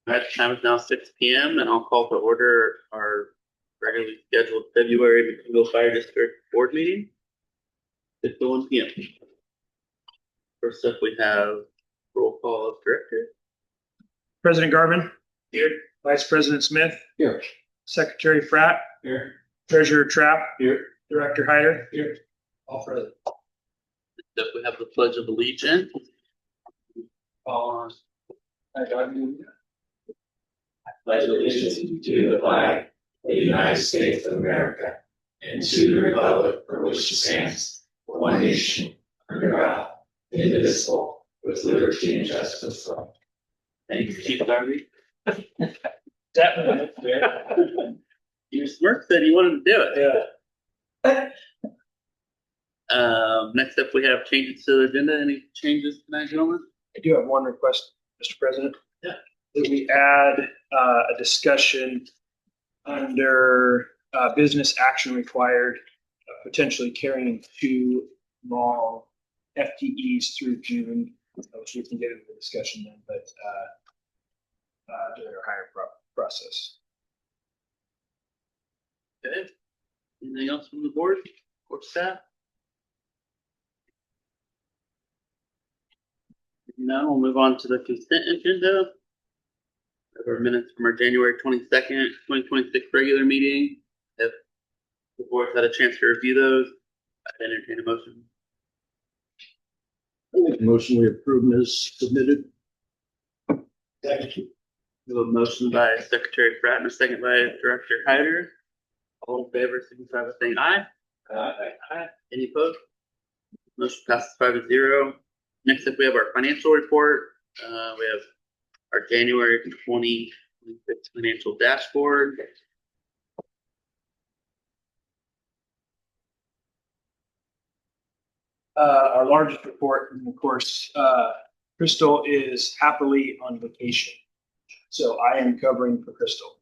All right, time is now 6 p.m. and I'll call to order our regularly scheduled February McCool Fire District Board Meeting. It's 1 p.m. First up, we have roll call of director. President Garvin. Here. Vice President Smith. Here. Secretary Fratt. Here. Treasurer Trapp. Here. Director Hyder. Here. All present. Next up, we have the Pledge of Allegiance. I pledge allegiance to the flag of the United States of America and to the republic for which it stands, one nation, under God, indivisible, with liberty and justice for all. Thank you, Chief Garvey. Definitely. You smirked that you wanted to do it. Yeah. Next up, we have changes to the agenda. Any changes tonight, gentlemen? I do have one request, Mr. President. Yeah. That we add a discussion under business action required, potentially carrying 2 long FTEs through June, which we can get into the discussion then, but during our hire process. Okay. Anything else from the board or staff? No, we'll move on to the consent agenda. Our minutes from our January 22nd, 2026 regular meeting. If the board's had a chance to review those, I'd entertain a motion. I make a motion we approve as submitted. Thank you. We have a motion by Secretary Pratt and a second by Director Hyder. All in favor, signify by saying aye. Aye. Any opposed? Motion passes 5-0. Next up, we have our financial report. We have our January 2026 financial dashboard. Our largest report, and of course, Crystal is happily on vacation. So I am covering for Crystal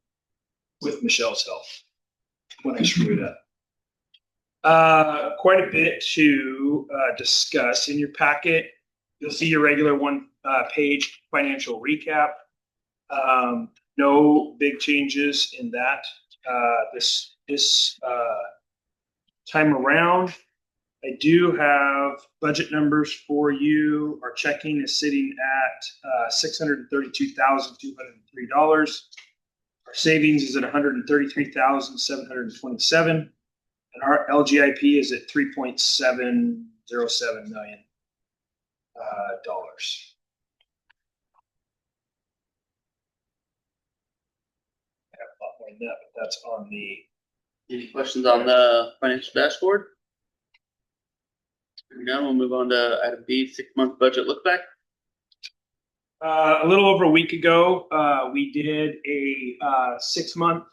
with Michelle's help when I screw it up. Quite a bit to discuss in your packet. You'll see your regular 1-page financial recap. No big changes in that. This time around, I do have budget numbers for you. Our checking is sitting at $632,203. Our savings is at $133,727, and our LGIP is at $3.707 million. Dollars. I have a lot more than that, but that's on the. Any questions on the financial dashboard? Now we'll move on to item B, 6-month budget look back. A little over a week ago, we did a 6-month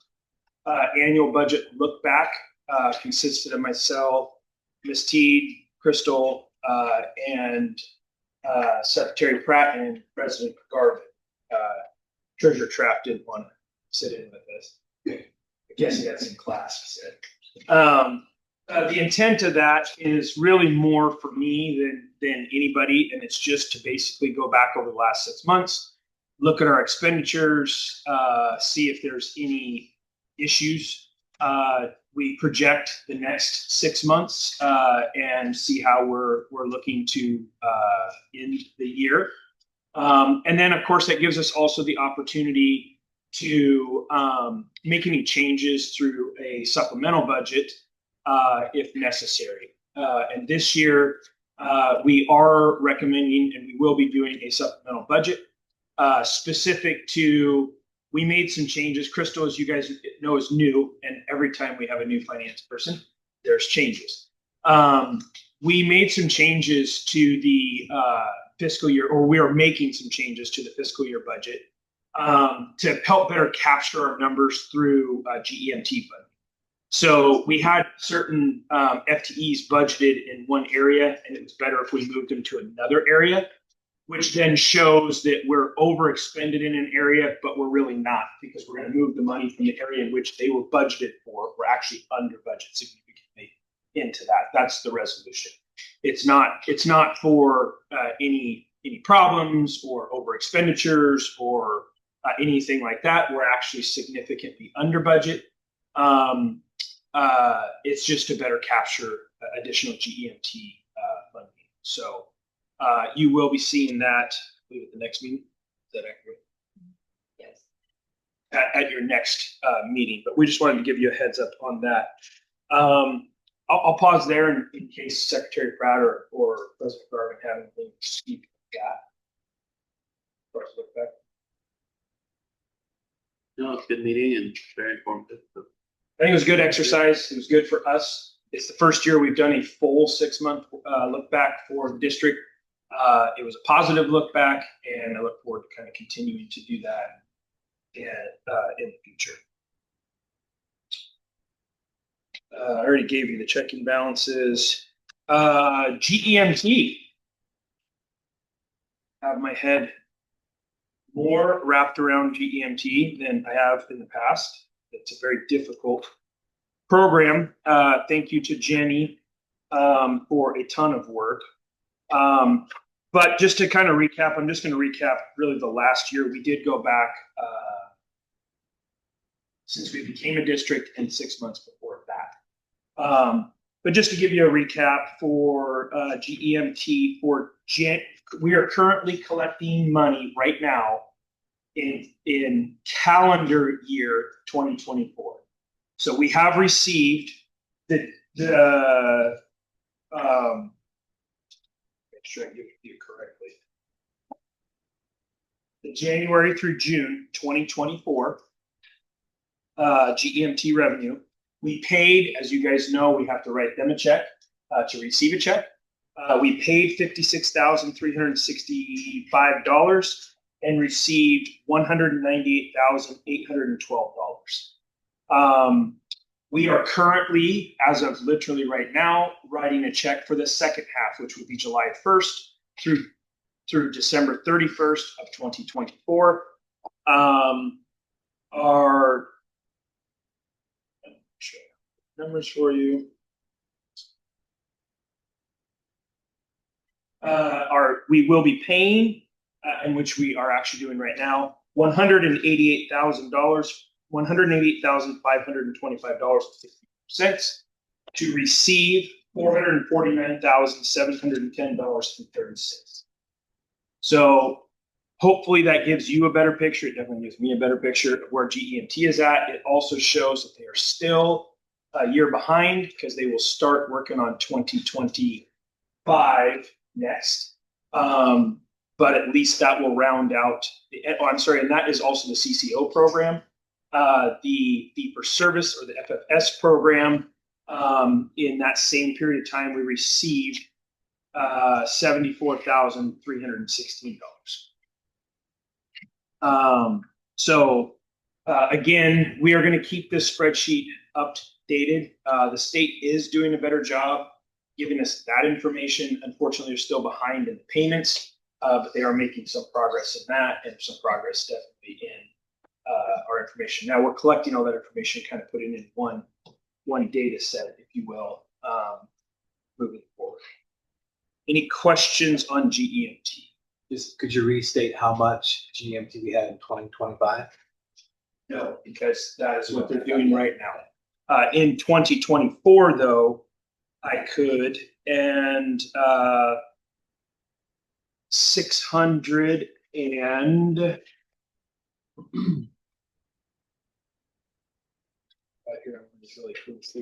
annual budget look back. Consisted of myself, Ms. Teed, Crystal, and Secretary Pratt and President Garvin. Treasurer Trapp didn't want to sit in with us. I guess he had some class, he said. The intent of that is really more for me than anybody, and it's just to basically go back over the last 6 months, look at our expenditures, see if there's any issues. We project the next 6 months and see how we're looking to end the year. And then, of course, that gives us also the opportunity to make any changes through a supplemental budget if necessary. And this year, we are recommending, and we will be doing a supplemental budget specific to. We made some changes. Crystal, as you guys know, is new, and every time we have a new finance person, there's changes. We made some changes to the fiscal year, or we are making some changes to the fiscal year budget to help better capture our numbers through GEMT funding. So we had certain FTEs budgeted in one area, and it was better if we moved them to another area, which then shows that we're overexpended in an area, but we're really not, because we're going to move the money from the area in which they were budgeted for. We're actually under budget significantly into that. That's the resolution. It's not for any problems or over expenditures or anything like that. We're actually significantly under budget. It's just to better capture additional GEMT funding. So you will be seeing that, I believe, at the next meeting. Is that accurate? Yes. At your next meeting, but we just wanted to give you a heads up on that. I'll pause there in case Secretary Pratt or President Garvin have anything to speak to that. No, it's a good meeting and very informative. So, I think it was good exercise. It was good for us. It's the first year we've done a full 6-month look back for the district. It was a positive look back, and I look forward to kind of continuing to do that in the future. I already gave you the checking balances. GEMT. Have my head more wrapped around GEMT than I have in the past. It's a very difficult program. Thank you to Jenny for a ton of work. But just to kind of recap, I'm just going to recap really the last year. We did go back since we became a district and 6 months before that. But just to give you a recap for GEMT, we are currently collecting money right now in calendar year 2024. So we have received make sure I give it to you correctly. The January through June 2024 GEMT revenue. We paid, as you guys know, we have to write them a check to receive a check. We paid $56,365 and received $198,812. We are currently, as of literally right now, writing a check for the second half, which would be July 1st through December 31st of 2024. Our numbers for you. We will be paying, and which we are actually doing right now, $188,525.50 to receive $449,710.30. So hopefully that gives you a better picture. It definitely gives me a better picture of where GEMT is at. It also shows that they are still a year behind because they will start working on 2025 next. But at least that will round out. And that is also the CCO program. The fee for service, or the FFS program, in that same period of time, we received $74,316. Again, we are going to keep this spreadsheet updated. The state is doing a better job giving us that information. Unfortunately, they're still behind in the payments, but they are making some progress in that, and some progress definitely in our information. Now we're collecting all that information, kind of putting in one data set, if you will, moving forward. Any questions on GEMT? Could you restate how much GEMT we had in 2025? No, because that is what they're doing right now. In 2024, though, I could, and 600 and right here, it's really cool. It's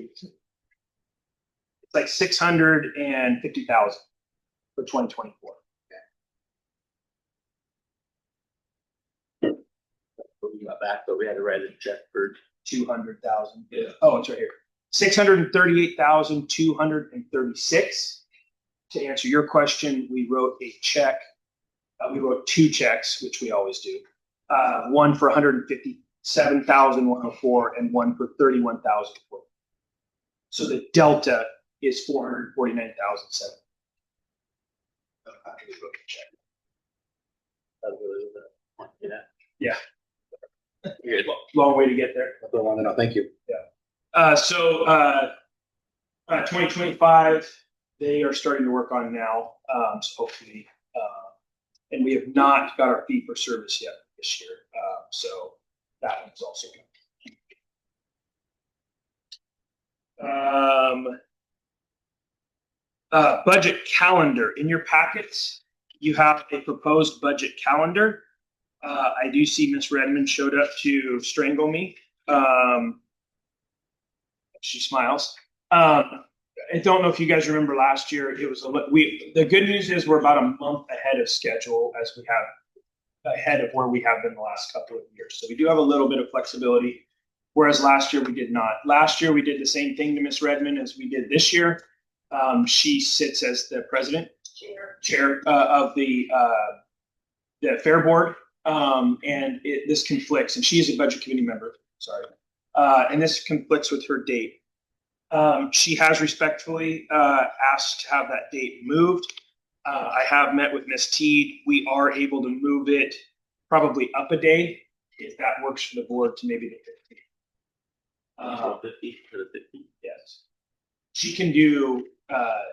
like 650,000 for 2024. we got back, but we had to write a check for 200,000. Yeah. Oh, it's right here. 638,236. To answer your question, we wrote a check. We wrote 2 checks, which we always do. One for 157,104 and one for 31,004. So the delta is 449,007. Yeah. Good. Long way to get there. That's what I want to know. Thank you. 2025, they are starting to work on now. So hopefully, and we have not got our fee for service yet this year. So that one's also good. Budget calendar. In your packets, you have a proposed budget calendar. I do see Miss Redmond showed up to strangle me. She smiles. I don't know if you guys remember last year. It was the good news is we're about a month ahead of schedule as we have ahead of where we have been the last couple of years. So we do have a little bit of flexibility, whereas last year we did not. Last year we did the same thing to Miss Redmond as we did this year. She sits as the president, chair of the fair board, and this conflicts. And she is a budget committee member. Sorry, and this conflicts with her date. She has respectfully asked to have that date moved. I have met with Miss Teed. We are able to move it probably up a day if that works for the board to maybe the 15th. 15th to the 15th. Yes. She can do,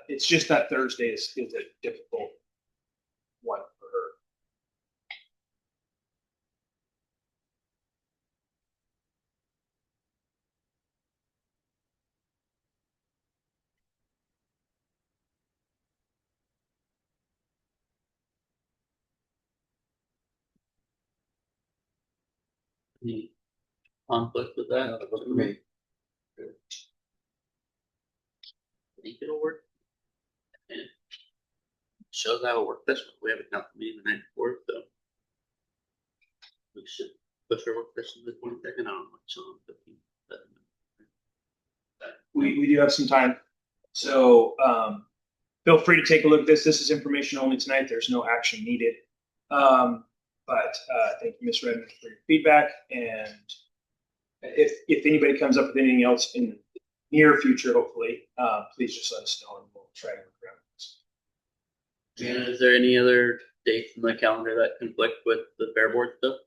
it's just that Thursday is a difficult one for her. Any conflict with that? No, that works for me. I think it'll work. And shows how it worked this week. We have a council meeting the night before, so we should push our work session to the 22nd. I don't know what's on the 15th. We do have some time. So feel free to take a look at this. This is information only tonight. There's no action needed. But thank you, Ms. Redmond, for your feedback. And if anybody comes up with anything else in the near future, hopefully, please just let us know and we'll try to work around this. And is there any other dates in the calendar that conflict with the fair board stuff?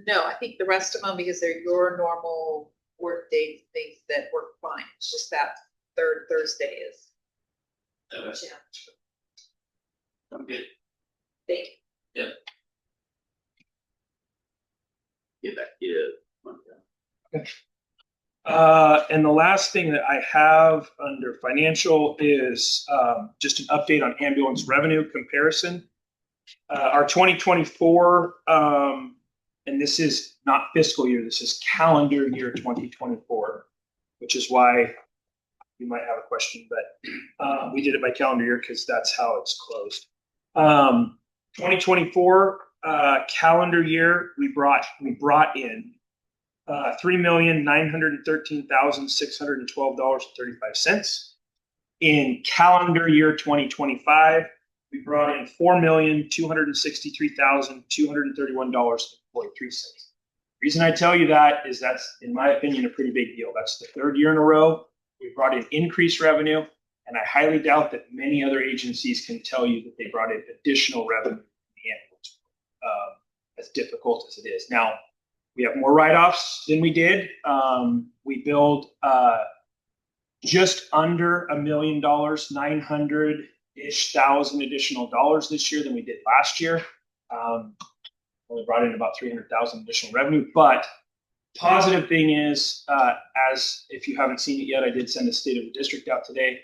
No, I think the rest of them, because they're your normal work days, things that work fine. It's just that third Thursday is. Okay. Yeah. I'm good. Thank you. Yep. Get back to you. And the last thing that I have under financial is just an update on ambulance revenue comparison. Our 2024, and this is not fiscal year, this is calendar year 2024, which is why you might have a question, but we did it by calendar year because that's how it's closed. 2024 calendar year, we brought in $3,913,612.35. In calendar year 2025, we brought in $4,263,231.43. The reason I tell you that is that's, in my opinion, a pretty big deal. That's the third year in a row we brought in increased revenue, and I highly doubt that many other agencies can tell you that they brought in additional revenue in the ambulance, as difficult as it is. Now, we have more write-offs than we did. We billed just under $1 million, 900-ish thousand additional dollars this year than we did last year. Only brought in about 300,000 additional revenue. But positive thing is, as if you haven't seen it yet, I did send a state of the district out today.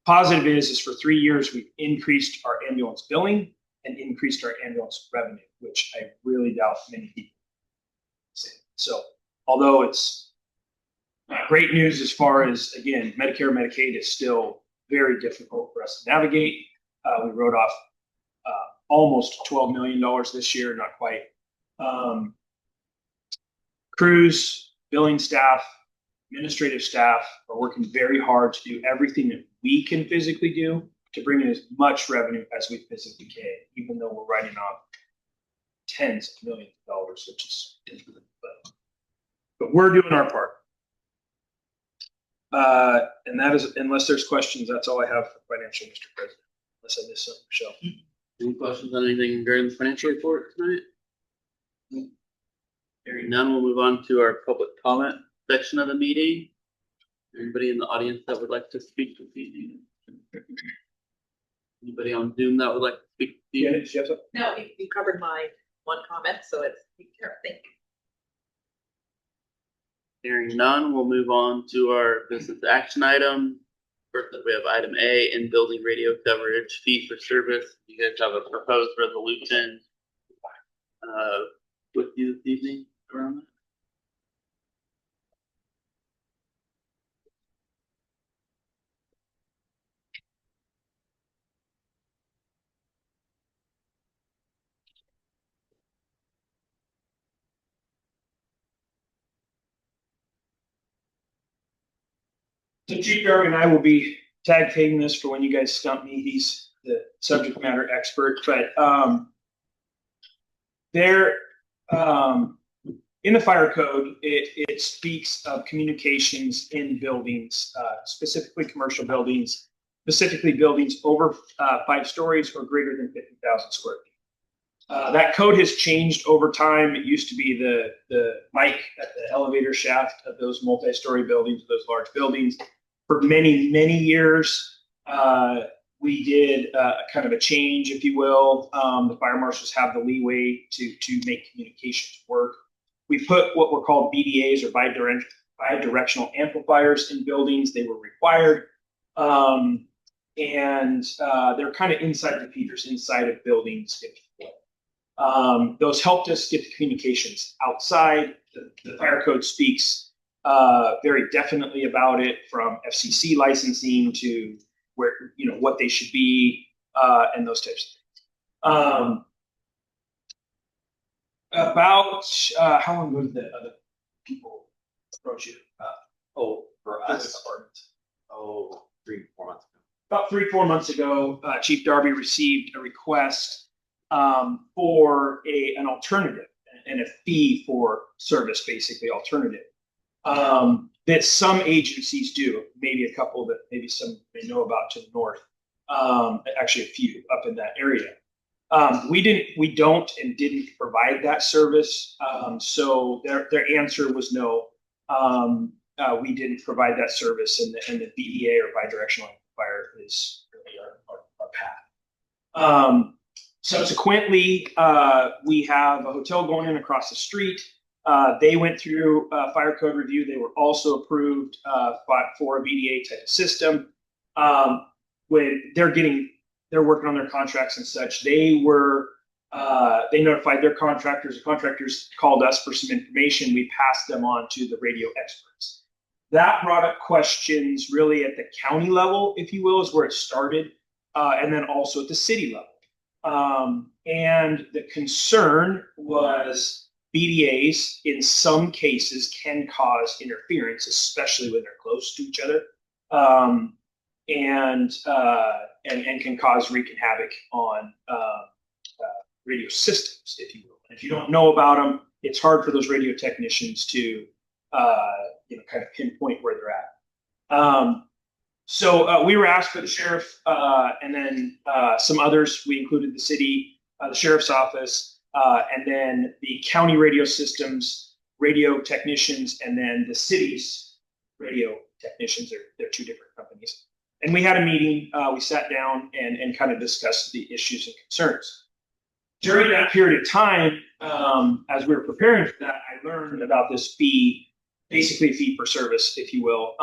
Positive is for 3 years, we've increased our ambulance billing and increased our ambulance revenue, which I really doubt many people say. So although it's not great news as far as, again, Medicare, Medicaid is still very difficult for us to navigate. We wrote off almost $12 million this year, not quite. Crews, billing staff, administrative staff are working very hard to do everything that we can physically do to bring in as much revenue as we physically can, even though we're writing off tens of millions of dollars, which is difficult. But we're doing our part. And that is, unless there's questions, that's all I have for financial, Mr. President. Unless I missed something, Michelle. Any questions on anything during the financial report tonight? Hearing none, we'll move on to our public comment section of the meeting. Anybody in the audience that would like to speak this evening? Anybody on Zoom that would like to speak this evening? Yes, No, you covered my one comment, so it's, thank you. Hearing none, we'll move on to our business action item. First up, we have item A, in building radio coverage fee for service. You guys have a proposed resolution with you this evening around that? So Chief Darby and I will be tag teaming this for when you guys stump me. He's the subject matter expert, but there in the fire code, it speaks of communications in buildings, specifically commercial buildings, specifically buildings over 5 stories or greater than 50,000 square feet. That code has changed over time. It used to be the mic at the elevator shaft of those multi-story buildings, those large buildings. For many, many years, we did kind of a change, if you will. The fire marshals have the leeway to make communications work. We put what were called BDAs, or bi-directional amplifiers, in buildings. They were required. And they're kind of inside the feeders, inside of buildings, if you will. Those helped us get the communications outside. The fire code speaks very definitely about it, from FCC licensing to where, what they should be, and those types of things. About how long ago did the other people approach you? For us, 3-4 months ago. About 3-4 months ago, Chief Darby received a request for an alternative and a fee for service, basically alternative, that some agencies do, maybe a couple that maybe some may know about to the north, actually a few up in that area. We don't and didn't provide that service. So their answer was no. We didn't provide that service, and the BEA, or bidirectional amplifier, is really our path. Subsequently, we have a hotel going in across the street. They went through fire code review. They were also approved for a BDA type of system. When they're working on their contracts and such, they notified their contractors. The contractors called us for some information. We passed them on to the radio experts. That brought up questions really at the county level, if you will, is where it started, and then also at the city level. And the concern was BDAs in some cases can cause interference, especially when they're close to each other, and can cause wreaking havoc on radio systems, if you will. And if you don't know about them, it's hard for those radio technicians to kind of pinpoint where they're at. So we were asked by the sheriff, and then some others. We included the city, the sheriff's office, and then the county radio systems, radio technicians, and then the city's radio technicians. They're 2 different companies. And we had a meeting. We sat down and kind of discussed the issues and concerns. During that period of time, as we were preparing for that, I learned about this fee, basically fee for service, if you will,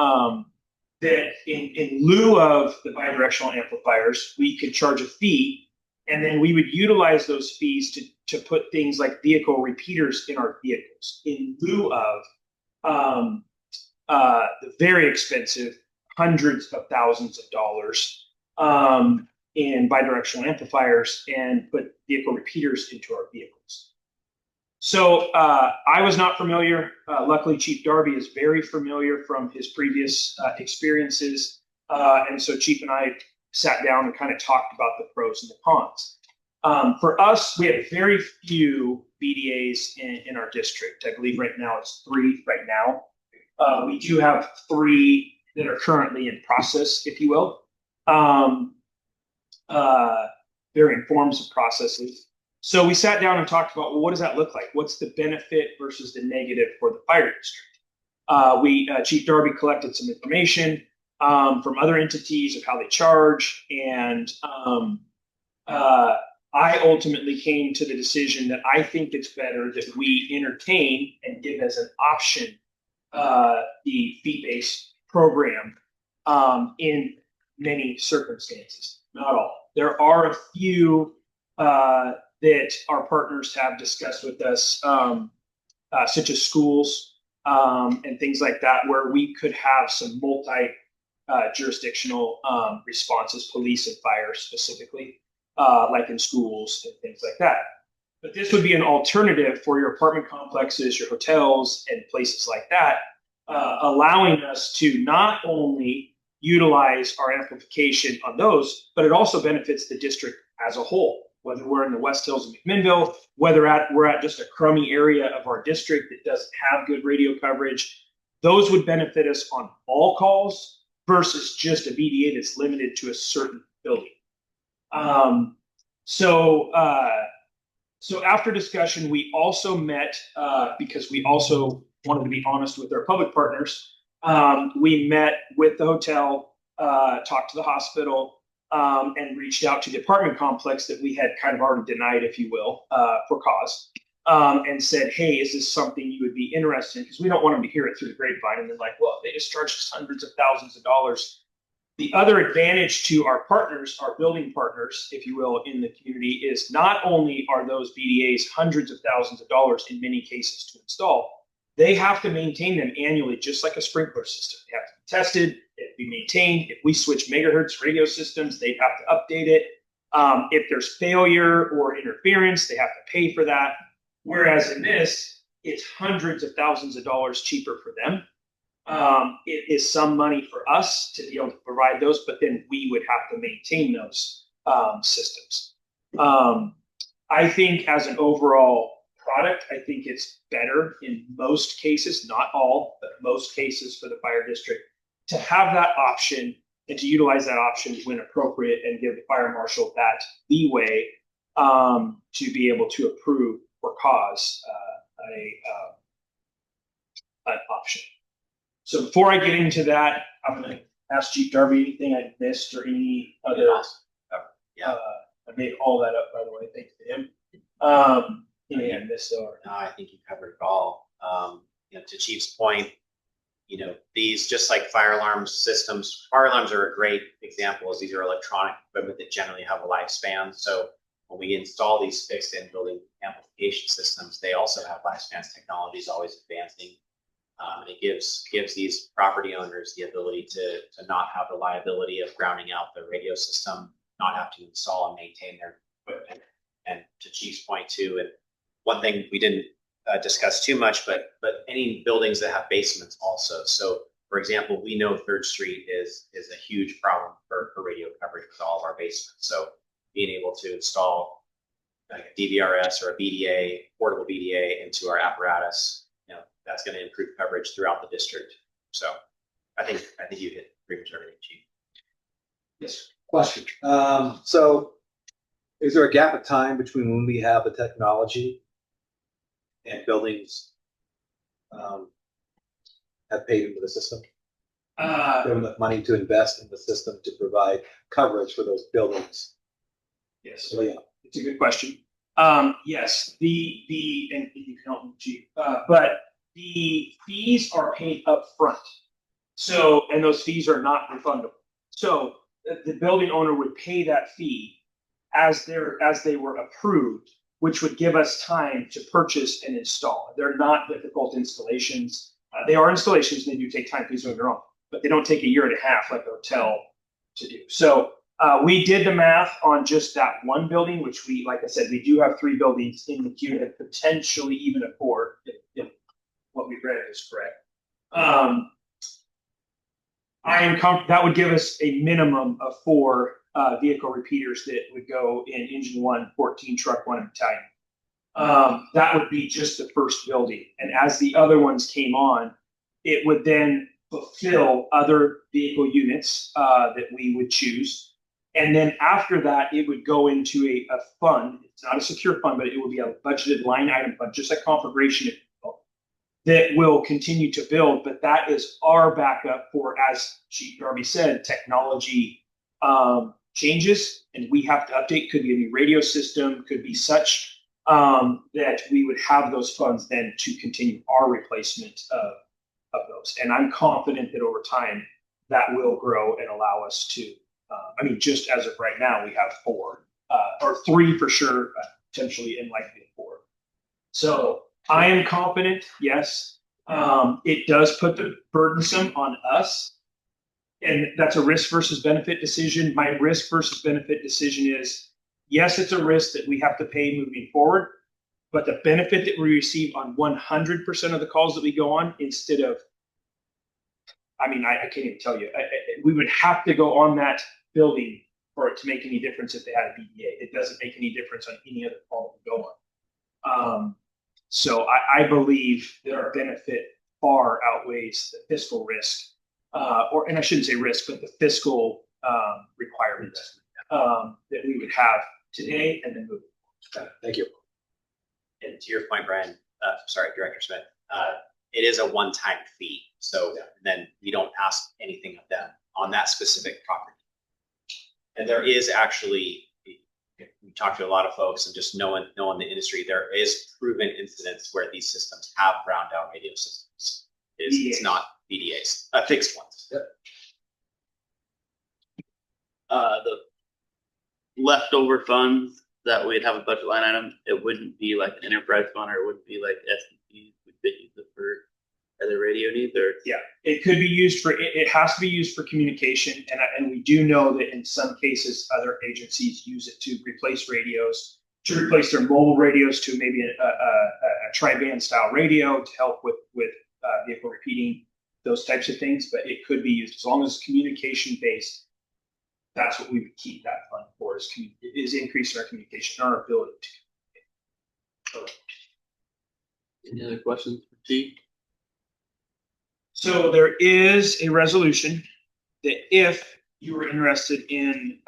that in lieu of the bidirectional amplifiers, we could charge a fee, and then we would utilize those fees to put things like vehicle repeaters in our vehicles, in lieu of the very expensive hundreds of thousands of dollars in bidirectional amplifiers, and put vehicle repeaters into our vehicles. So I was not familiar. Luckily, Chief Darby is very familiar from his previous experiences. And so Chief and I sat down and kind of talked about the pros and the cons. For us, we have very few BDAs in our district. I believe right now it's 3 right now. We do have 3 that are currently in process, if you will. They're in forms of processes. So we sat down and talked about, well, what does that look like? What's the benefit versus the negative for the fire district? Chief Darby collected some information from other entities of how they charge, and I ultimately came to the decision that I think it's better that we entertain and give as an option the fee-based program in many circumstances, not all. There are a few that our partners have discussed with us, such as schools and things like that, where we could have some jurisdictional responses, police and fire specifically, like in schools and things like that. But this would be an alternative for your apartment complexes, your hotels, and places like that, allowing us to not only utilize our amplification on those, but it also benefits the district as a whole, whether we're in the West Hills of McMinnville, whether we're at just a crummy area of our district that doesn't have good radio coverage. Those would benefit us on all calls versus just a BDA that's limited to a certain building. So after discussion, we also met, because we also wanted to be honest with our public partners. We met with the hotel, talked to the hospital, and reached out to the apartment complex that we had kind of already denied, if you will, for cause, and said, hey, is this something you would be interested in? Because we don't want them to hear it through the grapevine and then like, well, they just charged us hundreds of thousands of dollars. The other advantage to our partners, our building partners, if you will, in the community is not only are those BDAs hundreds of thousands of dollars in many cases to install, they have to maintain them annually, just like a sprinkler system. They have to be tested, they have to be maintained. If we switch megahertz radio systems, they have to update it. If there's failure or interference, they have to pay for that. Whereas in this, it's hundreds of thousands of dollars cheaper for them. It is some money for us to be able to provide those, but then we would have to maintain those systems. I think as an overall product, I think it's better in most cases, not all, but most cases for the fire district to have that option and to utilize that option when appropriate and give the fire marshal that leeway to be able to approve for cause an option. So before I get into that, I'm going to ask Chief Darby anything I missed or any other. I made all that up, by the way. Thanks to him. Anything I missed or? No, I think you covered it all. To Chief's point, these, just like fire alarm systems, fire alarms are a great example, as these are electronic equipment that generally have a lifespan. So when we install these fixed in building amplification systems, they also have lifespans. Technology is always advancing. And it gives these property owners the ability to not have the liability of grounding out the radio system, not have to install and maintain their equipment. And to Chief's point too, and one thing we didn't discuss too much, but any buildings that have basements also. So for example, we know 3rd Street is a huge problem for radio coverage with all of our basements. So being able to install like a DVRS or a BDA, portable BDA into our apparatus, that's going to improve coverage throughout the district. So I think you hit pretty much everything, Chief. Yes. Question. So is there a gap of time between when we have the technology and buildings have paid into the system? They have enough money to invest in the system to provide coverage for those buildings. Yes. So, yeah. It's a good question. Yes, and you can help me, Chief, but the fees are paid up front. So, and those fees are not refundable. So the building owner would pay that fee as they were approved, which would give us time to purchase and install. They're not difficult installations. They are installations, and they do take time, please don't get me wrong, but they don't take a year and a half like a hotel to do. So we did the math on just that one building, which we, like I said, we do have 3 buildings in the queue that potentially even afford if what we read is correct. That would give us a minimum of 4 vehicle repeaters that would go in engine 1, 14, truck 1, and battalion. That would be just the first building. And as the other ones came on, it would then fulfill other vehicle units that we would choose. And then after that, it would go into a fund. It's not a secure fund, but it would be a budgeted line item fund, just like conflagration, that will continue to build. But that is our backup for, as Chief Darby said, technology changes and we have to update. Could be a new radio system, could be such that we would have those funds then to continue our replacement of those. And I'm confident that over time that will grow and allow us to, just as of right now, we have 4, or 3 for sure, potentially and likely 4. So I am confident, yes. It does put the burdensome on us. And that's a risk versus benefit decision. My risk versus benefit decision is, yes, it's a risk that we have to pay moving forward, but the benefit that we receive on 100% of the calls that we go on, instead of, I can't even tell you, we would have to go on that building for it to make any difference if they had a BDA. It doesn't make any difference on any other call that we go on. So I believe that our benefit far outweighs the fiscal risk, and I shouldn't say risk, but the fiscal requirements that we would have today and then moving forward. Thank you. And to your point, Brian, Director Smith, it is a one-time fee. So then we don't ask anything of them on that specific property. And there is actually, we talked to a lot of folks and just knowing the industry, there is proven incidents where these systems have browned out radio systems. It's not BDAs, fixed ones. Yep. The leftover funds that we'd have a budget line item, it wouldn't be like an enterprise fund, or it wouldn't be like SDPs. We'd use it for other radio needs, or yeah, it could be used for. It has to be used for communication, and we do know that in some cases other agencies use it to replace radios, to replace their mobile radios to maybe a tri-band style radio to help with vehicle repeating, those types of things. But it could be used as long as it's communication based. That's what we would keep that fund for, is increasing our communication, our ability to communicate. any other questions for Chief? So there is a resolution that if you were interested in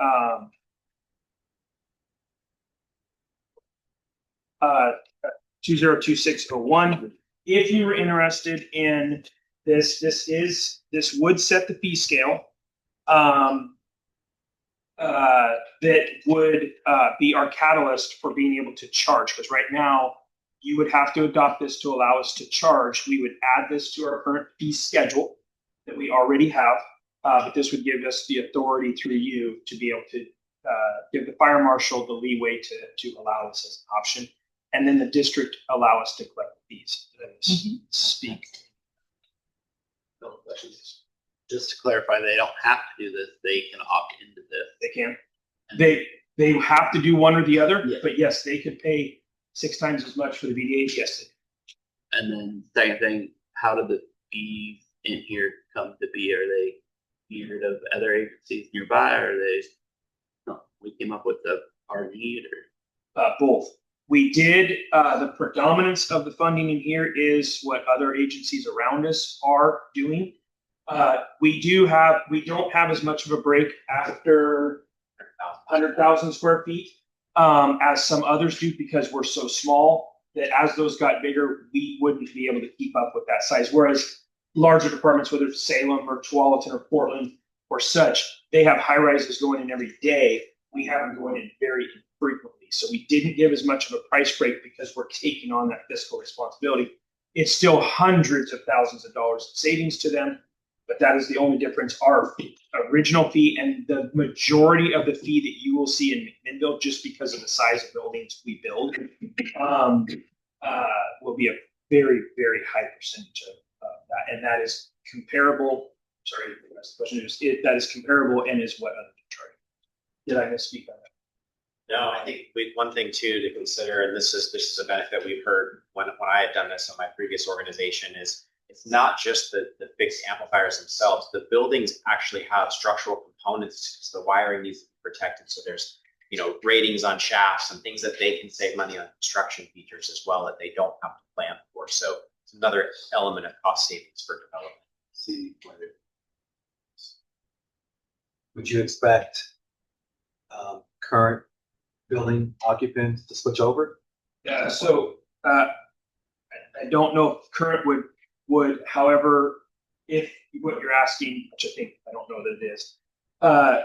202601, if you were interested in this would set the fee scale. That would be our catalyst for being able to charge, because right now you would have to adopt this to allow us to charge. We would add this to our current fee schedule that we already have, but this would give us the authority through you to be able to give the fire marshal the leeway to allow this as an option, and then the district allow us to collect the fees. Speak. No questions. Just to clarify, they don't have to do this. They can opt into this. They can. They have to do one or the other, Yeah. but yes, they could pay 6 times as much for the BDA. Yes. They And then second thing, how did the fees in here come to be? Are they feared of other agencies nearby? Or are they, no, we came up with our need, or? both. We did, the predominance of the funding in here is what other agencies around us are doing. We don't have as much of a break after 100,000 square feet as some others do, because we're so small that as those got bigger, we wouldn't be able to keep up with that size. Whereas larger departments, whether it's Salem or Tualatin or Portland or such, they have high rises going in every day. We have them going in very infrequently. So we didn't give as much of a price break because we're taking on that fiscal responsibility. It's still hundreds of thousands of dollars of savings to them, but that is the only difference. Our original fee and the majority of the fee that you will see in McMinnville, just because of the size of buildings we build, will be a very, very high percentage of that. And that is comparable. Sorry, the question is, that is comparable and is what others are charging. Did I misspeak on that? No, I think one thing too to consider, and this is a benefit we've heard when I had done this in my previous organization, is it's not just the fixed amplifiers themselves. The buildings actually have structural components, because the wiring needs to be protected. So there's, ratings on shafts and things that they can save money on construction features as well that they don't have to plan for. So it's another element of cost savings for development. See whether. Would you expect current building occupants to switch over? Yeah. So I don't know if current would, however, if what you're asking, which I don't know that it is,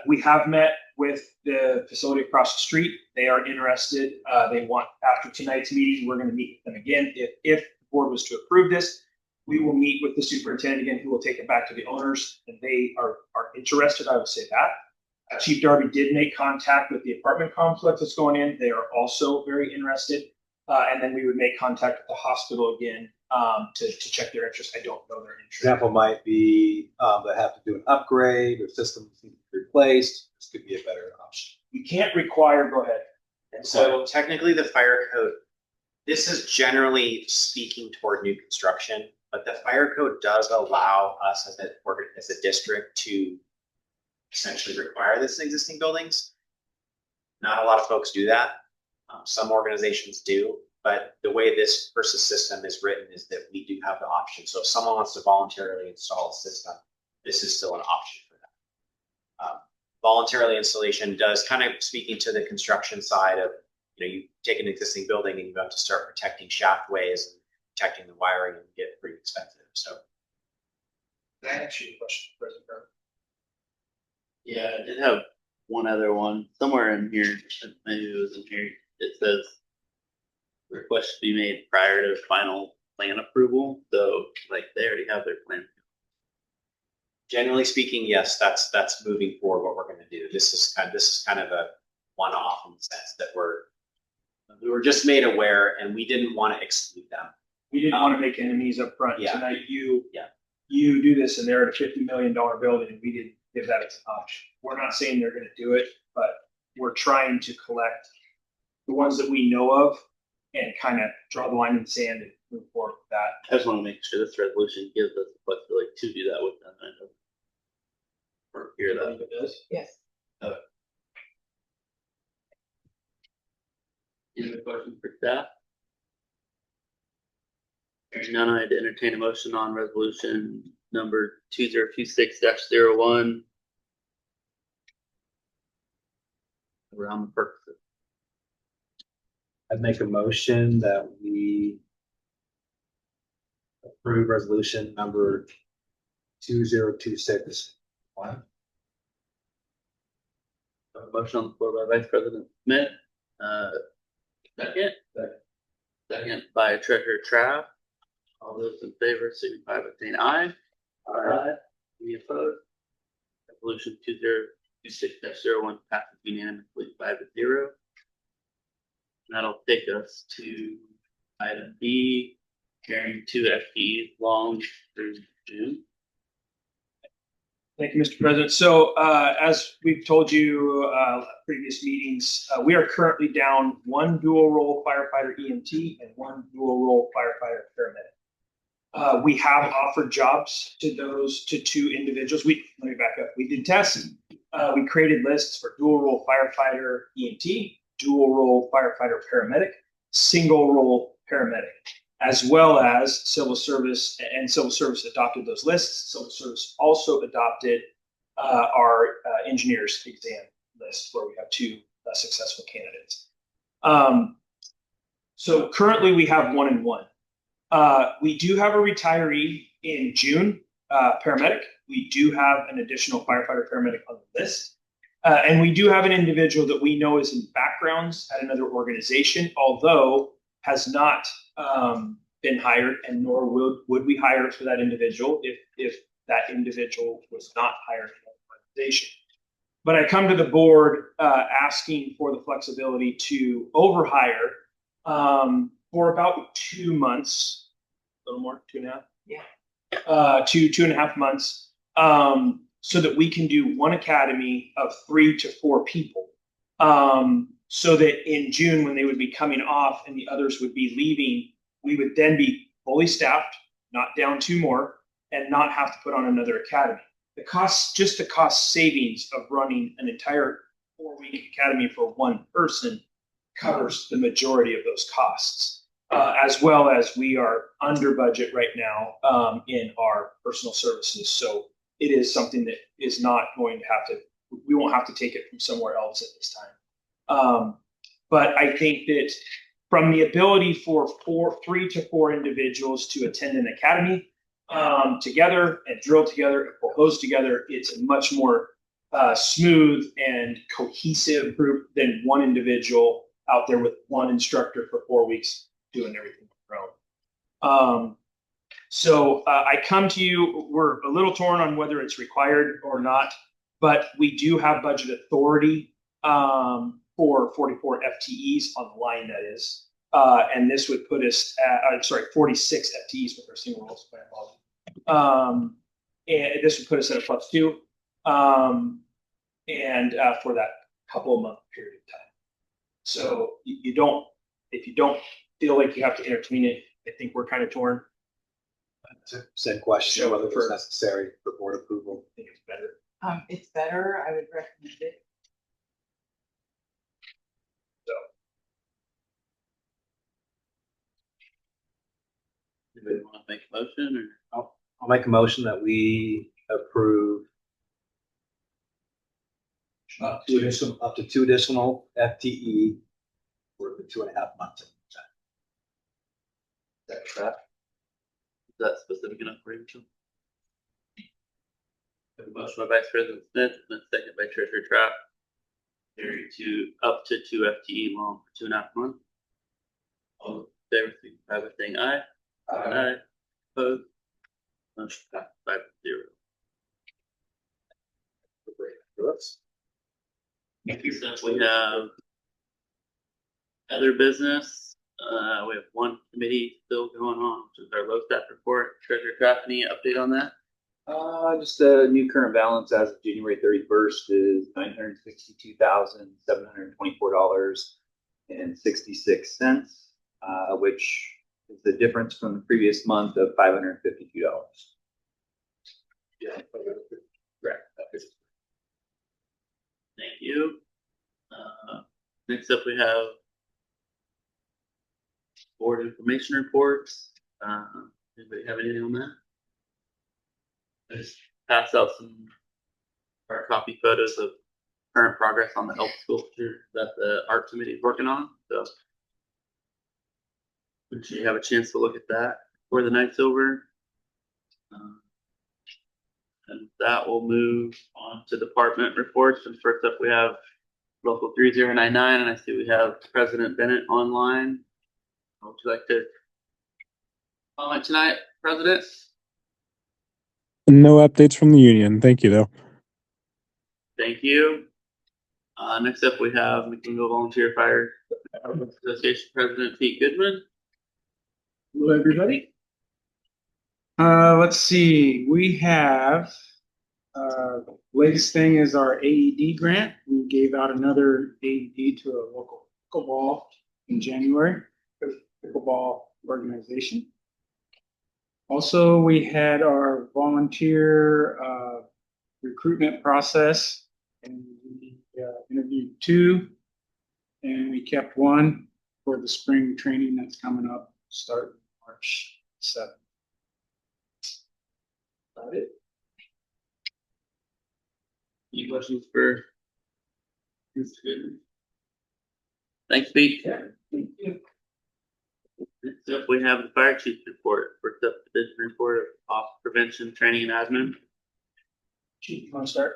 we have met with the facility across the street. They are interested. They want, after tonight's meeting, we're going to meet with them again. If the board was to approve this, We will meet with the superintendent again, who will take it back to the owners, and they are interested, I would say that. Chief Darby did make contact with the apartment complex that's going in. They are also very interested. And then we would make contact with the hospital again to check their interest. I don't know their interest. Example might be they have to do an upgrade, or systems need to be replaced. This could be a better option. We can't require, go ahead. And so technically the fire code, this is generally speaking toward new construction, but the fire code does allow us as a district to essentially require this in existing buildings. Not a lot of folks do that. Some organizations do, but the way this versus system is written is that we do have the option. So if someone wants to voluntarily install a system, this is still an option for them. Voluntarily installation does kind of, speaking to the construction side of, you take an existing building and you have to start protecting shaftways and protecting the wiring, and get pretty expensive. So. Can I ask you a question, President Burke? Yeah, I did have one other one somewhere in here. Maybe it was in here. It says request to be made prior to final plan approval. So, like, they already have their plan. Generally speaking, yes, that's moving forward. What we're going to do. This is kind of a one-off in the sense that we were just made aware, and we didn't want to exclude them. We didn't want to make enemies up front. Yeah. Tonight, you do this, and they're at a $50 million building, and we didn't give that as an option. We're not saying they're going to do it, but we're trying to collect the ones that we know of and kind of draw the line in the sand and move forward with that. I just want to make sure this resolution gives us the flexibility to do that with them. I know. Or hear that. It does. Yes. Any other questions for staff? Hearing none, I'd entertain a motion on resolution number 2026-01. Around the purposes. I'd make a motion that we approve resolution number 2026. A motion on the floor by Vice President Smith. Second. Second by Treasurer Trapp. All those in favor signify by saying aye. Aye. Any opposed? Resolution 2026-01 passes unanimously 5-0. That'll take us to item B, carrying 2 FTEs long through June. Thank you, Mr. President. So as we've told you previous meetings, we are currently down 1 dual role firefighter EMT and 1 dual role firefighter paramedic. We have offered jobs to 2 individuals. Let me back up. We did tests. We created lists for dual role firefighter EMT, dual role firefighter paramedic, single role paramedic, as well as civil service, and civil service adopted those lists. Civil service also adopted our engineers exam list, where we have 2 successful candidates. So currently we have 1 and 1. We do have a retiree in June, paramedic. We do have an additional firefighter paramedic on the list. And we do have an individual that we know is in backgrounds at another organization, although has not been hired, and nor would we hire for that individual if that individual was not hired in an organization. But I come to the board asking for the flexibility to overhire for about 2 months, a little more, 2.5? Yeah. 2.5 months. So that we can do 1 academy of 3 to 4 people. So that in June, when they would be coming off and the others would be leaving, we would then be fully staffed, not down 2 more, and not have to put on another academy. The cost savings of running an entire 4-week academy for 1 person covers the majority of those costs, as well as we are under budget right now in our personal services. So it is something that is not going to we won't have to take it from somewhere else at this time. But I think that from the ability for 3 to 4 individuals to attend an academy together and drill together and pull hose together, it's a much more smooth and cohesive group than 1 individual out there with 1 instructor for 4 weeks doing everything on their own. So I come to you, we're a little torn on whether it's required or not, but we do have budget authority for 44 FTEs on the line, that is. And this would put us at, 46 FTEs with our single roles. And this would put us at a +2. And for that couple of month period of time. So you don't, if you don't feel like you have to entertain it, I think we're kind of torn. Same question, So whether it's for- necessary for board approval. I think it's better. It's better, I would recommend it. Anybody want to make a motion or? I'll make a motion that we approve up to 2 additional FTE for the 2.5 months. Is that correct? Is that specific enough for you? We have a motion by Vice President Smith and a second by Treasurer Trapp. Carry to up to 2 FTE long for 2.5 months. All in favor, signify by saying aye. Aye. Opposed? Motion passed 5-0. Next we have other business. We have one committee still going on, which is our low staff report. Treasurer Craft, any update on that? Just the new current balance as of January 31st is $962,724.66, which is the difference from the previous month of $552. Yeah. Correct. Thank you. Next up, we have board information reports. Anybody have anything on that? I just pass out some hard copy photos of current progress on the health sculpture that the art committee is working on. So, make sure you have a chance to look at that before the night's over. And that will move on to department reports. And first up, we have local 3099, and I see we have President Bennett online. Would you like to comment tonight, President? No updates from the union. Thank you, though. Thank you. Next up, we have McKingo Volunteer Fire Association President Pete Goodman. Hello, everybody. Let's see, we have, latest thing is our AED grant. We gave out another AED to a local pickleball in January, pickleball organization. Also, we had our volunteer recruitment process, and we interviewed 2, and we kept 1 for the spring training that's coming up, starting March 7th. About it. Any questions for Mr. Goodman? Thanks, Pete. Thank you. Next up, we have the fire chief report, first up, division report of off prevention, training, and admin. Chief, you want to start?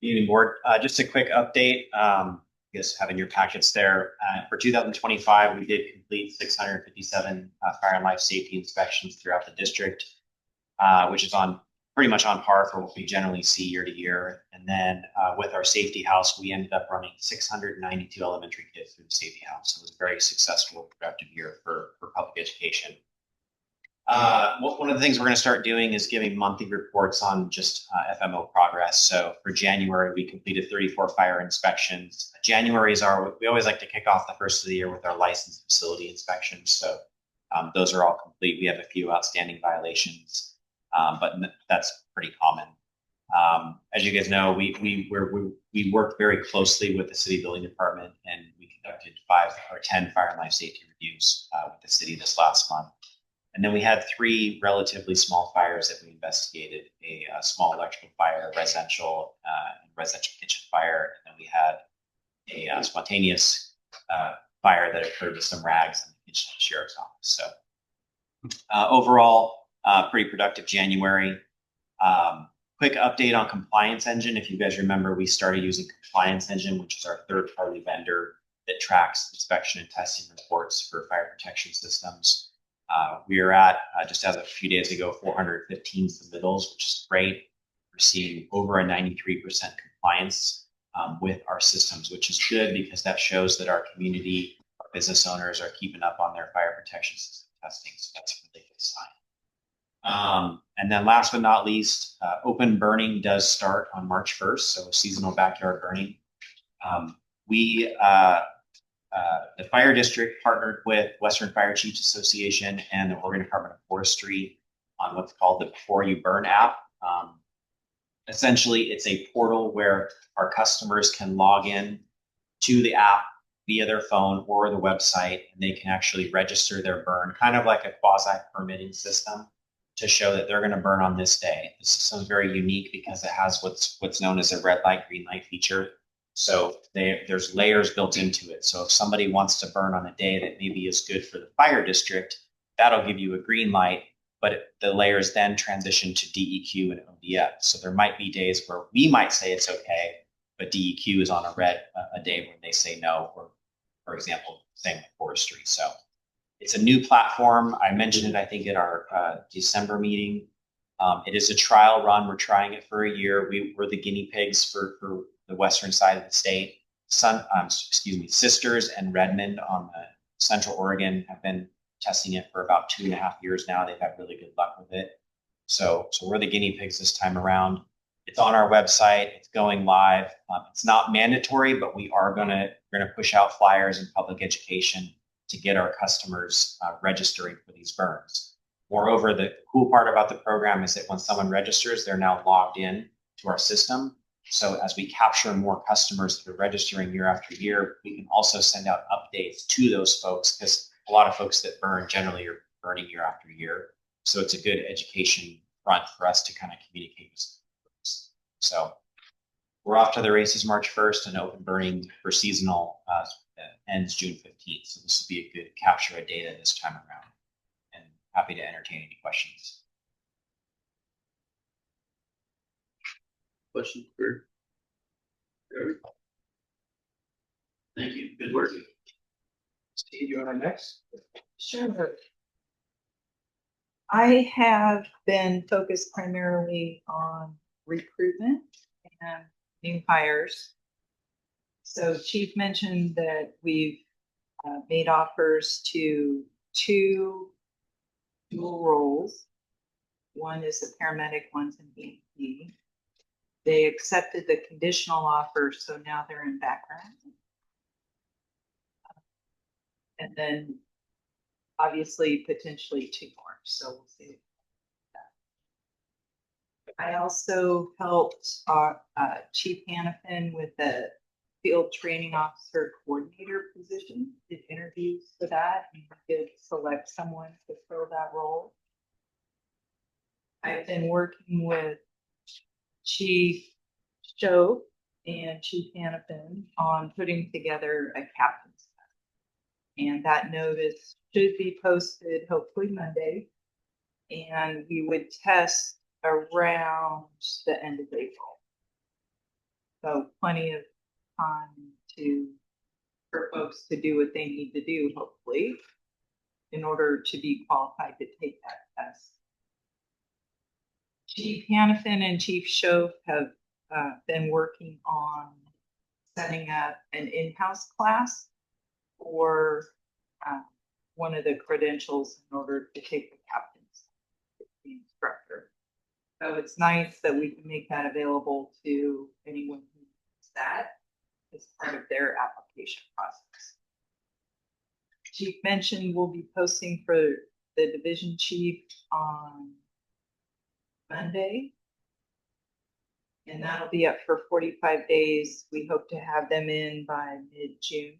Evening board, just a quick update. I guess having your packets there. For 2025, we did complete 657 fire and life safety inspections throughout the district, which is pretty much on par for what we generally see year to year. And then with our safety house, we ended up running 692 elementary kids through the safety house. It was a very successful, productive year for public education. One of the things we're going to start doing is giving monthly reports on just FMO progress. So for January, we completed 34 fire inspections. January we always like to kick off the first of the year with our licensed facility inspections. So those are all complete. We have a few outstanding violations, but that's pretty common. As you guys know, we worked very closely with the city building department, and we conducted 5 or 10 fire and life safety reviews with the city this last month. And then we had 3 relatively small fires that we investigated: a small electrical fire, residential kitchen fire, and then we had a spontaneous fire that occurred with some rags in the kitchen of the sheriff's office. So overall, pretty productive January. quick update on Compliance Engine. If you guys remember, we started using Compliance Engine, which is our third-party vendor that tracks inspection and testing reports for fire protection systems. We are at, just as of a few days ago, 415 submittals, which is great. We're seeing over a 93% compliance with our systems, which is good because that shows that our community, our business owners are keeping up on their fire protection system testing. So that's a really good sign. And then last but not least, open burning does start on March 1st. So seasonal backyard burning. The fire district partnered with Western Fire Chiefs Association and the Oregon Department of Forestry on what's called the Before You Burn app. Essentially, it's a portal where our customers can log in to the app via their phone or the website, and they can actually register their burn, kind of like a quasi-permitting system to show that they're going to burn on this day. The system is very unique because it has what's known as a red light, green light feature. So there's layers built into it. So if somebody wants to burn on a day that maybe is good for the fire district, that'll give you a green light, but the layers then transition to DEQ and ODF. So there might be days where we might say it's okay, but DEQ is on a day when they say no, or for example, same with forestry. So it's a new platform. I mentioned it, I think, at our December meeting. It is a trial run. We're trying it for a year. We're the guinea pigs for the western side of the state. Sisters and Redmond on the Central Oregon have been testing it for about 2.5 years now. They've had really good luck with it. So we're the guinea pigs this time around. It's on our website. It's going live. It's not mandatory, but we are gonna push out flyers and public education to get our customers registering for these burns. Moreover, the cool part about the program is that when someone registers, they're now logged in to our system. So as we capture more customers that are registering year after year, we can also send out updates to those folks, because a lot of folks that burn generally are burning year after year. So it's a good education front for us to kind of communicate with folks. So we're off to the races March 1st, and open burning for seasonal ends June 15th. So this will be a good capture of data this time around. And happy to entertain any questions. Question for Trevor? Thank you. Good work. Steve, you want to next? Sure. I have been focused primarily on recruitment and new hires. So Chief mentioned that we've made offers to 2 dual roles. One is a paramedic, one's an EMT. They accepted the conditional offer, so now they're in background. And then obviously potentially 2 more, so we'll see. I also helped Chief Hannafin with the field training officer coordinator position, did interviews for that, and did select someone to fill that role. I've been working with Chief Show and Chief Hannafin on putting together a captain's test. And that notice should be posted hopefully Monday. And we would test around the end of April. So plenty of time for folks to do what they need to do, hopefully, in order to be qualified to take that test. Chief Hannafin and Chief Shoaf have been working on setting up an in-house class for one of the credentials in order to take the captain's the instructor. So it's nice that we can make that available to anyone who needs that as part of their application process. Chief mentioned we'll be posting for the division chief on Monday. And that'll be up for 45 days. We hope to have them in by mid-June.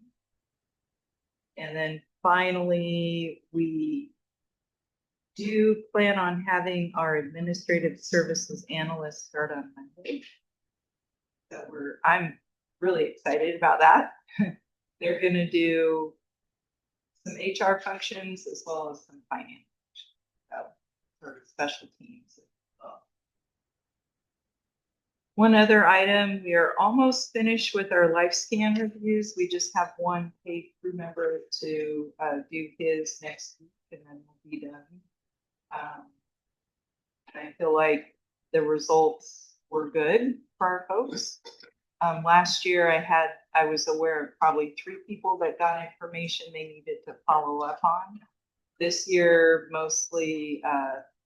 And then finally, we do plan on having our administrative services analyst start on Monday. So I'm really excited about that. They're going to do some HR functions as well as some finance functions, so sort of special teams as well. One other item, we are almost finished with our life scan reviews. We just have one paid crew member to do his next week, and then we'll be done. And I feel like the results were good for our folks. Last year I was aware of probably 3 people that got information they needed to follow up on. This year, mostly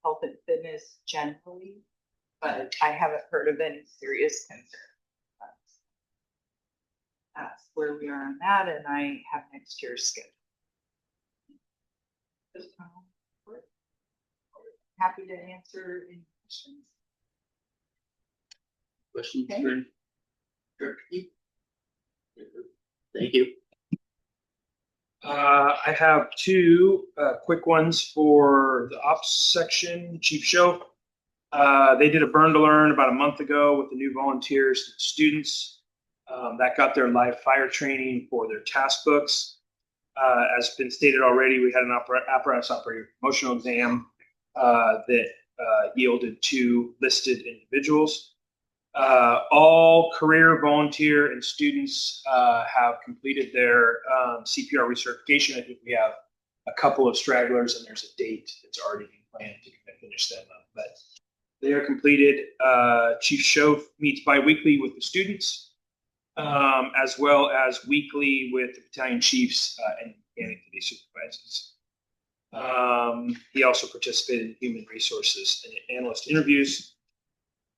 health and fitness generally, but I haven't heard of any serious concern. That's where we are on that, and I have next year's schedule. Happy to answer any questions. Questions Okay. for Director Keith? Thank you. I have 2 quick ones for the ops section. Chief Show. They did a burn to learn about a month ago with the new volunteers and students. That got their live fire training for their task books. As been stated already, we had an apparatus operator promotional exam that yielded 2 listed individuals. All career, volunteer, and students have completed their CPR recertification. I think we have a couple of stragglers, and there's a date that's already been planned to finish them up. But they are completed. Chief Show meets bi-weekly with the students, as well as weekly with the battalion chiefs and mechanic committee supervisors. He also participated in human resources and analyst interviews.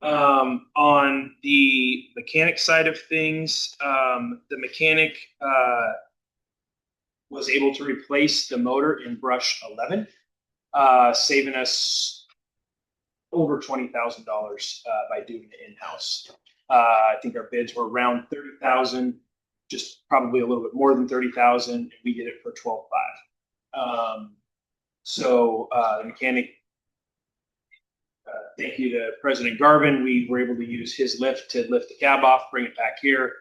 On the mechanic side of things, the mechanic was able to replace the motor in brush 11, saving us over $20,000 by doing it in-house. I think our bids were around $30,000, just probably a little bit more than $30,000, and we did it for $12,500. So the mechanic, thank you to President Garvin. We were able to use his lift to lift the cab off, bring it back here.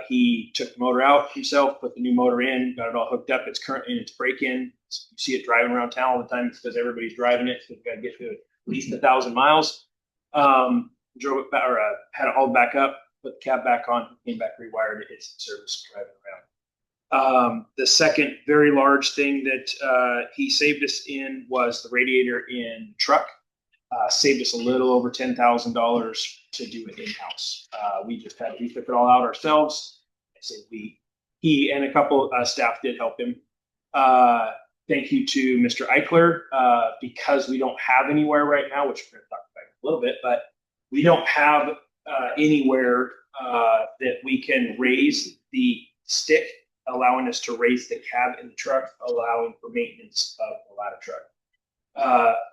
He took the motor out himself, put the new motor in, got it all hooked up. It's currently in its break-in. You see it driving around town all the time. It's because everybody's driving it. So we've got to get to at least 1,000 miles. Drove it back, or had it hauled back up, put the cab back on, came back, rewired it. It's in service, driving around. The second very large thing that he saved us in was the radiator in the truck. Saved us a little over $10,000 to do it in-house. We took it all out ourselves. I say he and a couple staff did help him. Thank you to Mr. Eichler, because we don't have anywhere right now, which we're going to talk about in a little bit, but we don't have anywhere that we can raise the stick, allowing us to raise the cab in the truck, allowing for maintenance of the ladder truck.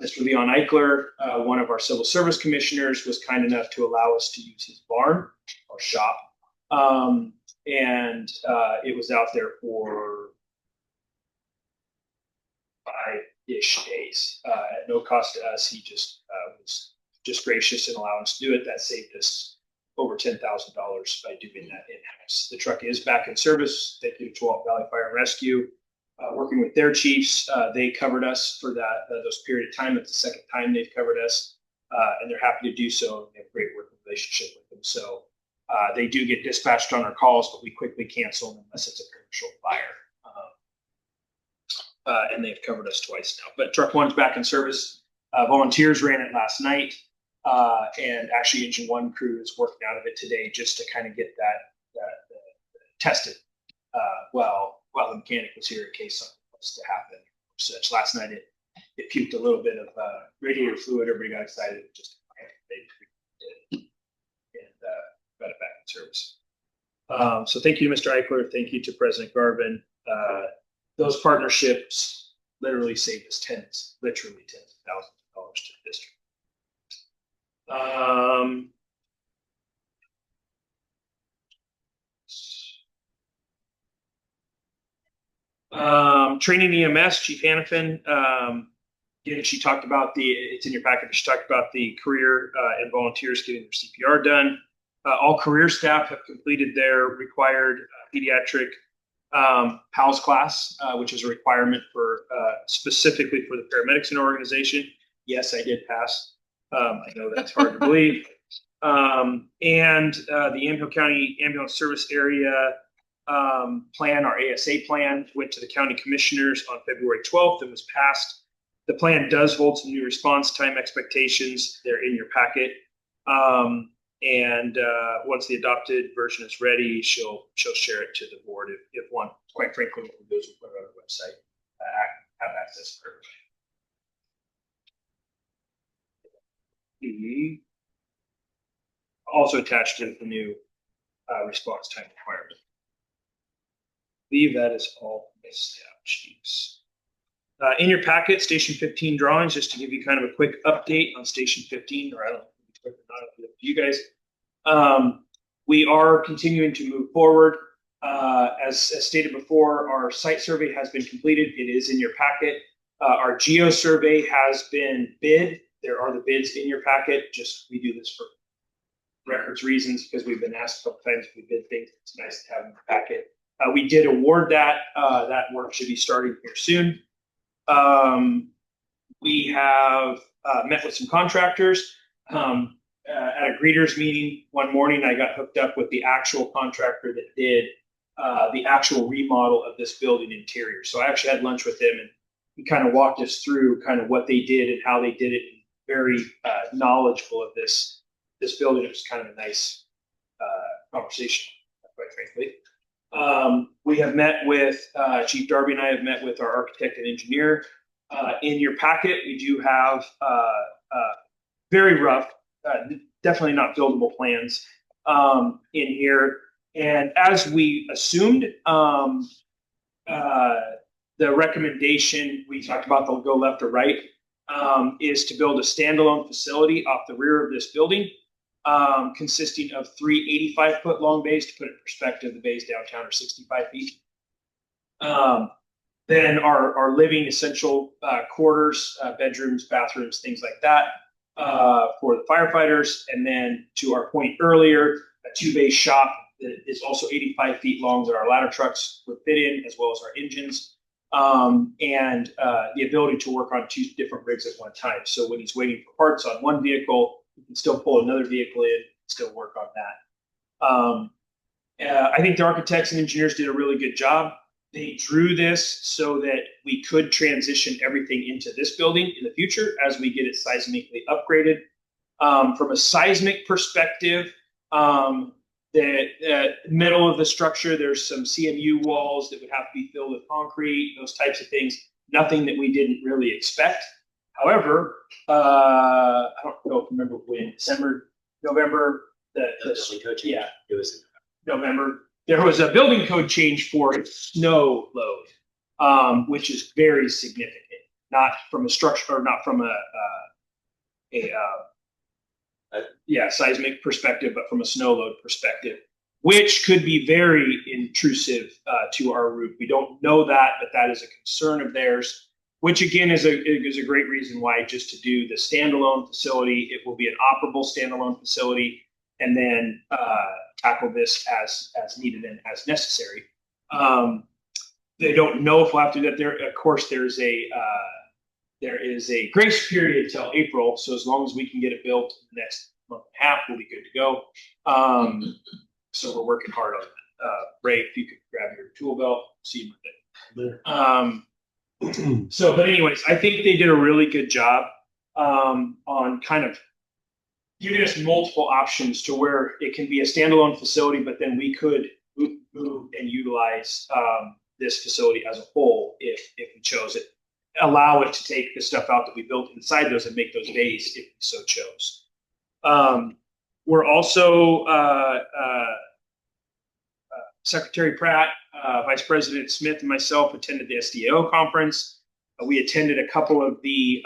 Mr. Leon Eichler, one of our civil service commissioners, was kind enough to allow us to use his barn or shop. And it was out there for 5-ish days at no cost to us. He just was just gracious in allowing us to do it. That saved us over $10,000 by doing that in-house. The truck is back in service. Thank you to Tualatin Valley Fire and Rescue. Working with their chiefs, they covered us for those period of time. That's the second time they've covered us, and they're happy to do so. They have a great working relationship with them. So they do get dispatched on our calls, but we quickly cancel them unless it's a commercial fire. And they've covered us twice now. But truck 1's back in service. Volunteers ran it last night, and actually Engine 1 crew is working out of it today just to kind of get that tested. While the mechanic was here in case something was to happen. Such last night it puked a little bit of radiator fluid. Everybody got excited. Just and got it back in service. So thank you, Mr. Eichler. Thank you to President Garvin. Those partnerships literally saved us tens of thousands of dollars to the district. Training EMS, Chief Hannafin, again, she talked about it's in your package, she talked about the career and volunteers getting their CPR done. All career staff have completed their required pediatric PALS class, which is a requirement for specifically for the paramedics in our organization. Yes, I did pass. I know that's hard to believe. And the Amhill County Ambulance Service Area plan, our ASA plan, went to the county commissioners on February 12th and was passed. The plan does hold some new response time expectations. They're in your packet. And once the adopted version is ready, she'll share it to the board if one, quite frankly, what we do is we put it on our website, have access for everybody. Also attached is the new response time requirement. I believe that is all established. In your packet, Station 15 drawings, just to give you kind of a quick update on Station 15, or I don't know if it's quick or not, up to you guys. We are continuing to move forward. As stated before, our site survey has been completed. It is in your packet. Our geo survey has been bid. There are the bids in your packet. Just we do this for records reasons because we've been asked a couple times if we bid things. It's nice to have in the packet. We did award that. That work should be starting here soon. We have met with some contractors. At a greeters meeting one morning, I got hooked up with the actual contractor that did the actual remodel of this building interior. So I actually had lunch with him, and he kind of walked us through kind of what they did and how they did it. Very knowledgeable of this building. It was kind of a nice conversation, quite frankly. We have met with Chief Darby and I have met with our architect and engineer. In your packet, we do have very rough, definitely not buildable plans in here. And as we assumed, the recommendation we talked about, they'll go left or right, is to build a standalone facility off the rear of this building, consisting of 3 85-foot long bays. To put it in perspective, the bays downtown are 65 feet. Then our living essential quarters, bedrooms, bathrooms, things like that for the firefighters. And then to our point earlier, a 2-bay shop that is also 85 feet long that our ladder trucks would fit in, as well as our engines. And the ability to work on 2 different rigs at one time. So when he's waiting for parts on one vehicle, you can still pull another vehicle in, still work on that. I think the architects and engineers did a really good job. They drew this so that we could transition everything into this building in the future as we get it seismically upgraded. From a seismic perspective, the middle of the structure, there's some CMU walls that would have to be filled with concrete, those types of things. Nothing that we didn't really expect. However, I don't know if you remember when, November, the building code change? Yeah, it was November. There was a building code change for snow load, which is very significant. Not from a structure, or not from a seismic perspective, but from a snow load perspective, which could be very intrusive to our roof. We don't know that, but that is a concern of theirs, which again is a great reason why just to do the standalone facility. It will be an operable standalone facility, and then tackle this as needed and as necessary. They don't know if we'll have to do that. There, of course, there is a grace period till April. So as long as we can get it built in the next month and a half, we'll be good to go. So we're working hard on that. Ray, if you could grab your tool belt, see with it. But anyways, I think they did a really good job on kind of giving us multiple options to where it can be a standalone facility, but then we could move and utilize this facility as a whole if we chose it. Allow it to take the stuff out that we built inside those and make those bays if we so chose. We're also Secretary Pratt, Vice President Smith, and myself attended the SDAO conference. We attended a couple of the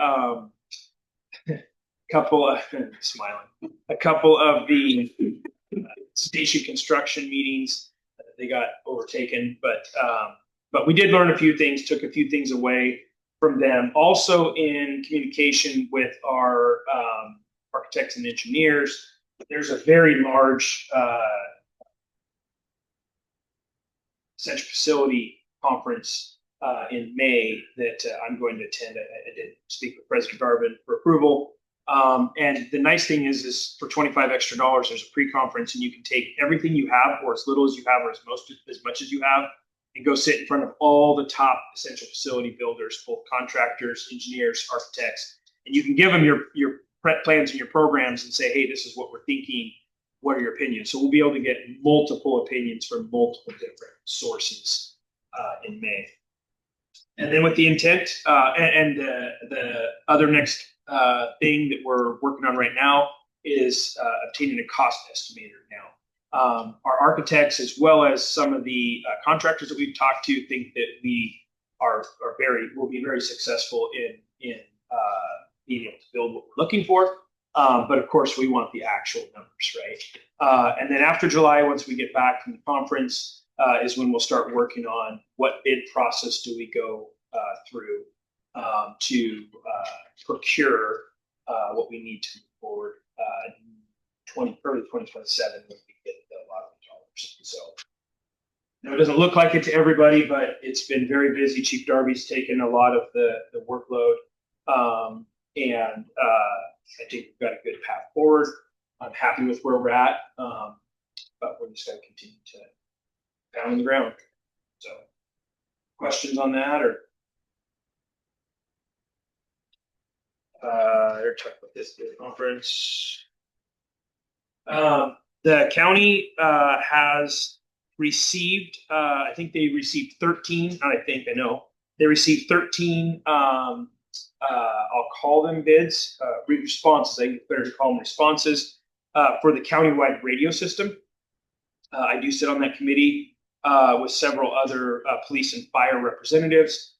station construction meetings. They got overtaken, but we did learn a few things, took a few things away from them. Also in communication with our architects and engineers, there's a very large central facility conference in May that I'm going to attend. I did speak with President Garvin for approval. And the nice thing is for $25 extra, there's a pre-conference, and you can take everything you have, or as little as you have, or as much as you have, and go sit in front of all the top essential facility builders, both contractors, engineers, architects, and you can give them your plans and your programs and say, hey, this is what we're thinking. What are your opinions? So we'll be able to get multiple opinions from multiple different sources in May. And then with the intent and the other next thing that we're working on right now is obtaining a cost estimator now. Our architects, as well as some of the contractors that we've talked to, think that we will be very successful in being able to build what we're looking for. But of course, we want the actual numbers, right? And then after July, once we get back from the conference, is when we'll start working on what bid process do we go through to procure what we need to move forward early 2027 when we get a lot of dollars. So it doesn't look like it to everybody, but it's been very busy. Chief Darby's taken a lot of the workload, and I think we've got a good path forward. I'm happy with where we're at, but we're just going to continue to pound the ground. So, questions on that, or they're talking about this conference. The county has received, I think they received 13. Not I think, I know they received 13. I'll call them bids, responses. I think better to call them responses for the countywide radio system. I do sit on that committee with several other police and fire representatives.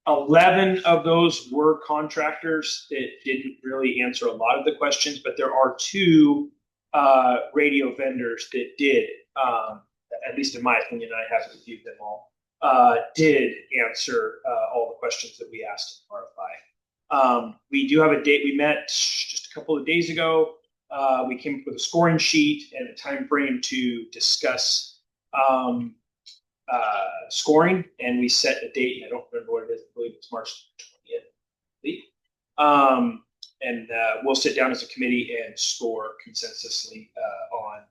11 of those were contractors that didn't really answer a lot of the questions, but there are 2 radio vendors that did, at least in my opinion, I haven't reviewed them all, did answer all the questions that we asked in RFI. We do have a date. We met just a couple of days ago. We came up with a scoring sheet and a time frame to discuss scoring, and we set a date. I don't remember what it is. I believe it's March 20th. And we'll sit down as a committee and score consensusly on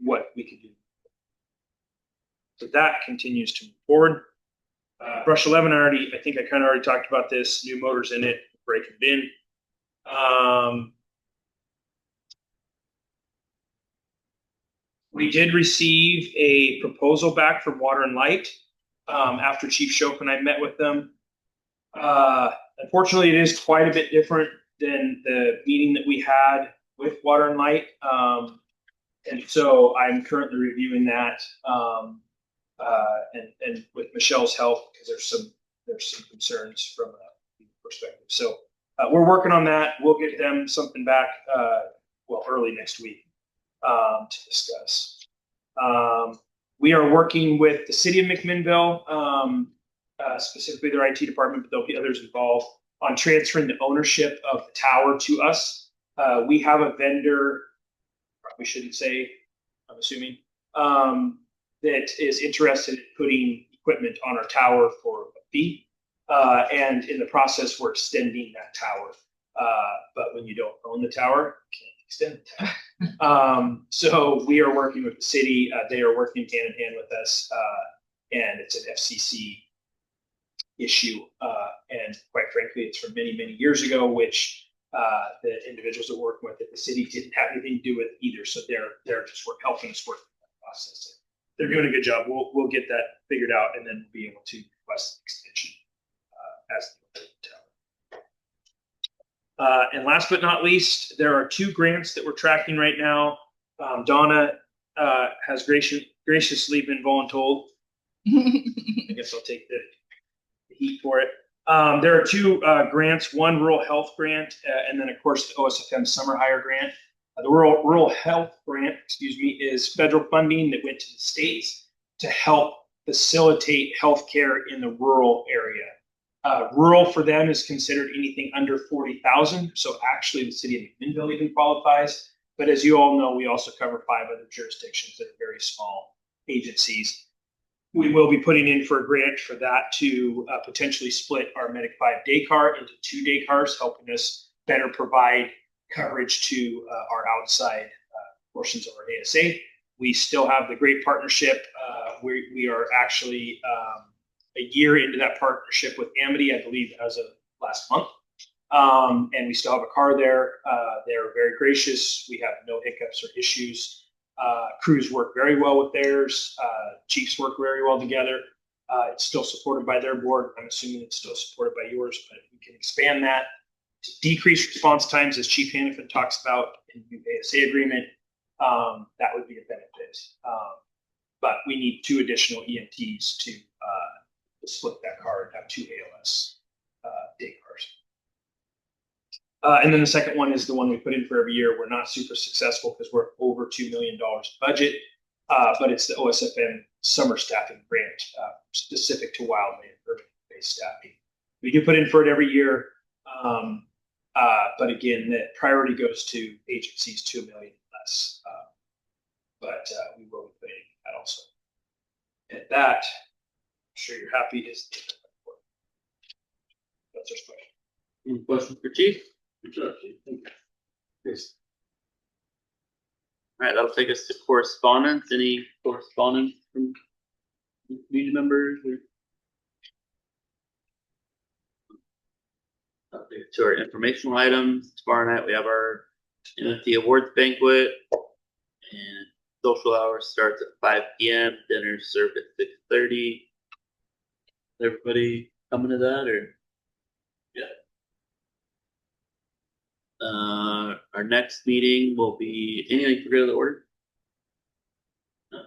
what we can do. So that continues to move forward. Brush 11, I think I kind of already talked about this. New motors in it, break and bin. We did receive a proposal back from Water and Light after Chief Shope and I met with them. Unfortunately, it is quite a bit different than the meeting that we had with Water and Light. And so I'm currently reviewing that and with Michelle's help, because there's some concerns from a perspective. So we're working on that. We'll get them something back, early next week to discuss. We are working with the city of McMinnville, specifically their IT department, but there'll be others involved on transferring the ownership of the tower to us. We have a vendor, probably shouldn't say, I'm assuming, that is interested in putting equipment on our tower for a fee. And in the process, we're extending that tower. But when you don't own the tower, you can't extend the tower. So we are working with the city. They are working hand in hand with us. And it's an FCC issue. And quite frankly, it's from many, many years ago, which the individuals that work with it, the city didn't have anything to do with either. So they're just helping us work through that process. They're doing a good job. We'll get that figured out, and then we'll be able to request an extension as the tower. And last but not least, there are 2 grants that we're tracking right now. Donna has graciously been voluntold. I guess I'll take the heat for it. There are 2 grants, one rural health grant, and then of course the OSFM summer hire grant. The rural health grant, is federal funding that went to the states to help facilitate healthcare in the rural area. Rural for them is considered anything under 40,000. So actually the city of McMinnville even qualifies. But as you all know, we also cover 5 other jurisdictions that are very small agencies. we will be putting in for a grant for that to potentially split our Medic 5 day car into 2 day cars, helping us better provide coverage to our outside portions of our ASA. We still have the great partnership. We are actually a year into that partnership with Amity, I believe, as of last month. And we still have a car there. They're very gracious. We have no hiccups or issues. Crews work very well with theirs. Chiefs work very well together. It's still supported by their board. I'm assuming it's still supported by yours, but if we can expand that to decrease response times, as Chief Hannafin talks about in the ASA agreement, that would be a benefit. But we need 2 additional EMTs to split that car and have 2 ALS day cars. And then the second one is the one we put in for every year. We're not super successful because we're over $2 million budget, but it's the OSFM summer staffing grant specific to wildland urban-based staffing. We do put in for it every year, but again, the priority goes to agencies $2 million less. But we will be putting that also. And that, I'm sure you're happy, is the end of the report. That's our question. Any questions for Chief? Yes. All right, that'll take us to correspondence. Any correspondence from community members or to our informational items? Tomorrow night we have our MFD Awards banquet, and social hours starts at 5 p.m. Dinner served at 6:30. Everybody coming to that, or yeah? Our next meeting will be anything for good of the order. No.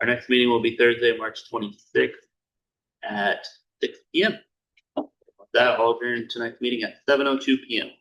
Our next meeting will be Thursday, March 26th at 6 p.m. With that, I'll adjourn tonight's meeting at 7:02 p.m.